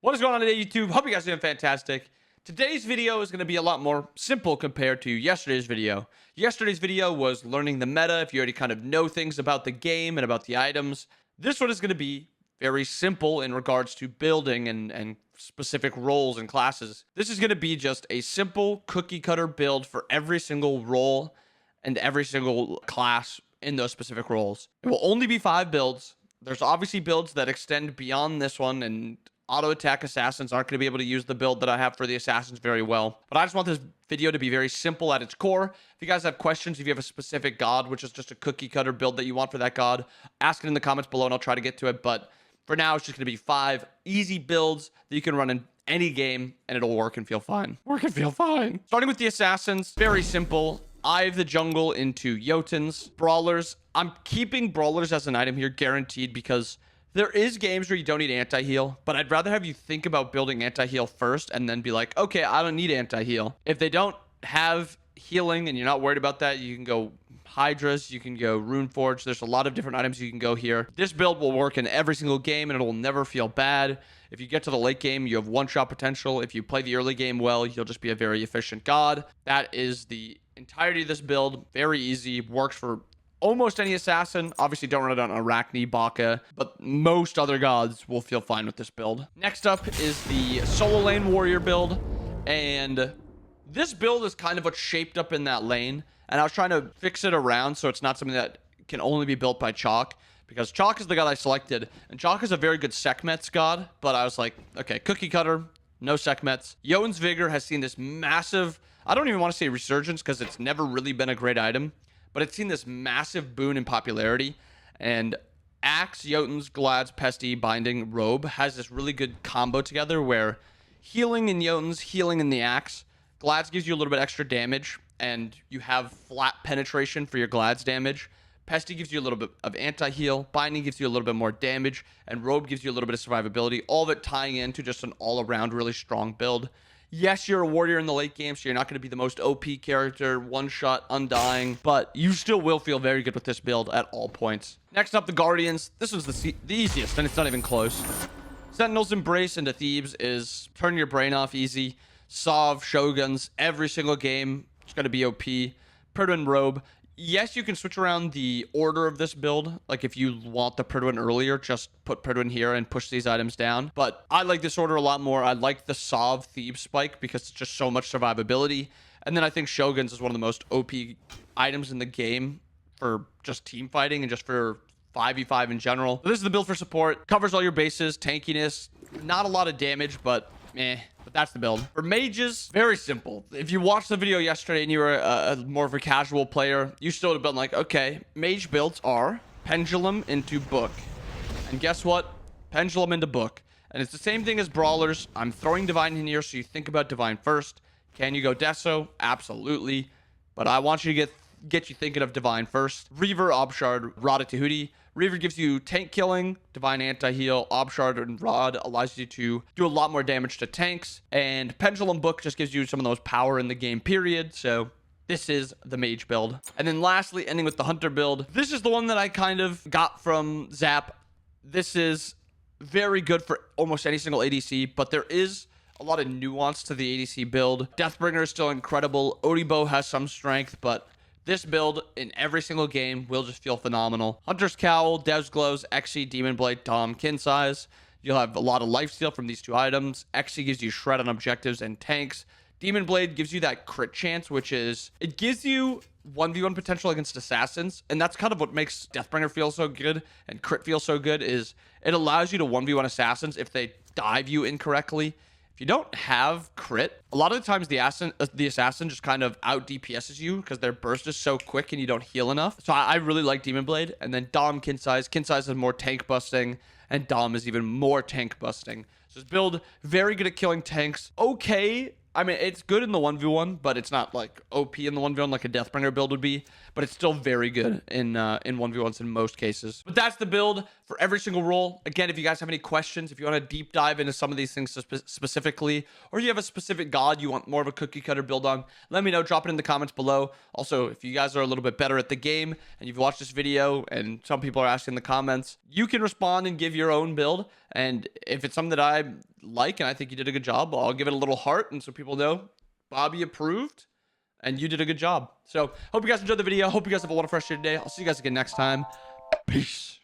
What is going on today, YouTube? Hope you guys are doing fantastic. Today's video is going to be a lot more simple compared to yesterday's video. Yesterday's video was learning the meta, if you already kind of know things about the game and about the items. This one is going to be very simple in regards to building and specific roles and classes. This is going to be just a simple cookie cutter build for every single role and every single class in those specific roles. It will only be 5 builds. There's obviously builds that extend beyond this one, and auto attack assassins aren't going to be able to use the build that I have for the assassins very well. But I just want this video to be very simple at its core. If you guys have questions, if you have a specific god, which is just a cookie cutter build that you want for that god, ask it in the comments below and I'll try to get to it. But for now, it's just going to be 5 easy builds that you can run in any game and it'll work and feel fine. Starting with the assassins, very simple. I've the jungle into Jotuns. Brawlers, I'm keeping brawlers as an item here guaranteed because there is games where you don't need anti-heal, but I'd rather have you think about building anti-heal first and then be like, okay, I don't need anti-heal. If they don't have healing and you're not worried about that, you can go Hydras, you can go Runeforge. There's a lot of different items you can go here. This build will work in every single game and it will never feel bad. If you get to the late game, you have one-shot potential. If you play the early game well, you'll just be a very efficient god. That is the entirety of this build. Very easy, works for almost any assassin. Obviously, don't run it on Arachne, Baka, but most other gods will feel fine with this build. Next up is the solo lane warrior build, and this build is kind of what's shaped up in that lane, and I was trying to fix it around so it's not something that can only be built by Chalk, because Chalk is the god I selected, and Chalk is a very good Sekhmet's god, but I was like, okay, cookie cutter, no Sekhmets. Jotun's Vigor has seen this massive, I don't even want to say resurgence, because it's never really been a great item, but it's seen this massive boon in popularity. And Axe, Jotuns, Glad's, Pesty, Binding, Robe has this really good combo together where healing in Jotuns, healing in the Axe. Glad's gives you a little bit extra damage, and you have flat penetration for your Glad's damage. Pesty gives you a little bit of anti-heal. Binding gives you a little bit more damage. And Robe gives you a little bit of survivability. All of it tying into just an all-around really strong build. Yes, you're a warrior in the late game, so you're not going to be the most OP character, one-shot, undying, but you still will feel very good with this build at all points. Next up, the Guardians. This was the easiest, and it's not even close. Sentinel's Embrace into Thebes is turn your brain off easy. Sov, Shoguns, every single game. It's going to be OP. Pridwin Robe. Yes, you can switch around the order of this build. Like if you want the Pridwin earlier, just put Pridwin here and push these items down. But I like this order a lot more. I like the Sov Thebes spike because it's just so much survivability. And then I think Shoguns is one of the most OP items in the game for just team fighting and just for 5v5 in general. So this is the build for support. Covers all your bases, tankiness, not a lot of damage, but but that's the build. For mages, very simple. If you watched the video yesterday and you were a more of a casual player, you still would have been like, okay, mage builds are Pendulum into Book. And guess what? Pendulum into Book. And it's the same thing as Brawlers. I'm throwing Divine in here, so you think about Divine first. Can you go Deso? Absolutely. But I want you to get you thinking of Divine first. Reaver, Obshard, Rod Tahuti. Reaver gives you tank killing, Divine anti-heal, Obshard and Rod allows you to do a lot more damage to tanks, and Pendulum Book just gives you some of those power in the game period, so this is the mage build. And then lastly, ending with the hunter build. This is the one that I kind of got from Zap. This is very good for almost any single ADC, but there is a lot of nuance to the ADC build. Deathbringer is still incredible. Odibo has some strength, but this build in every single game will just feel phenomenal. Hunter's Cowl, Dev's Glows, Xe, Demon Blade, Dom, Kin Size. You'll have a lot of lifesteal from these 2 items. Xe gives you shred on objectives and tanks. Demon Blade gives you that crit chance, which is, it gives you 1v1 potential against assassins. And that's kind of what makes Deathbringer feel so good and crit feel so good, is it allows you to 1v1 assassins if they dive you incorrectly. If you don't have crit, a lot of the times the assassin just kind of out DPSs you because their burst is so quick and you don't heal enough. So I really like Demon Blade. And then Dom, Kin Size. Kin Size is more tank busting, and Dom is even more tank busting. So this build, very good at killing tanks. Okay, I mean, it's good in the 1v1, but it's not like OP in the 1v1 like a Deathbringer build would be. But it's still very good in 1v1s in most cases. But that's the build for every single role. Again, if you guys have any questions, if you want to deep dive into some of these things specifically, or you have a specific god you want more of a cookie cutter build on, let me know. Drop it in the comments below. Also, if you guys are a little bit better at the game and you've watched this video and some people are asking in the comments, you can respond and give your own build. And if it's something that I like and I think you did a good job, I'll give it a little heart, and so people know Bobby approved and you did a good job. So hope you guys enjoyed the video. Hope you guys have a wonderful rest of your day. I'll see you guys again next time. Peace.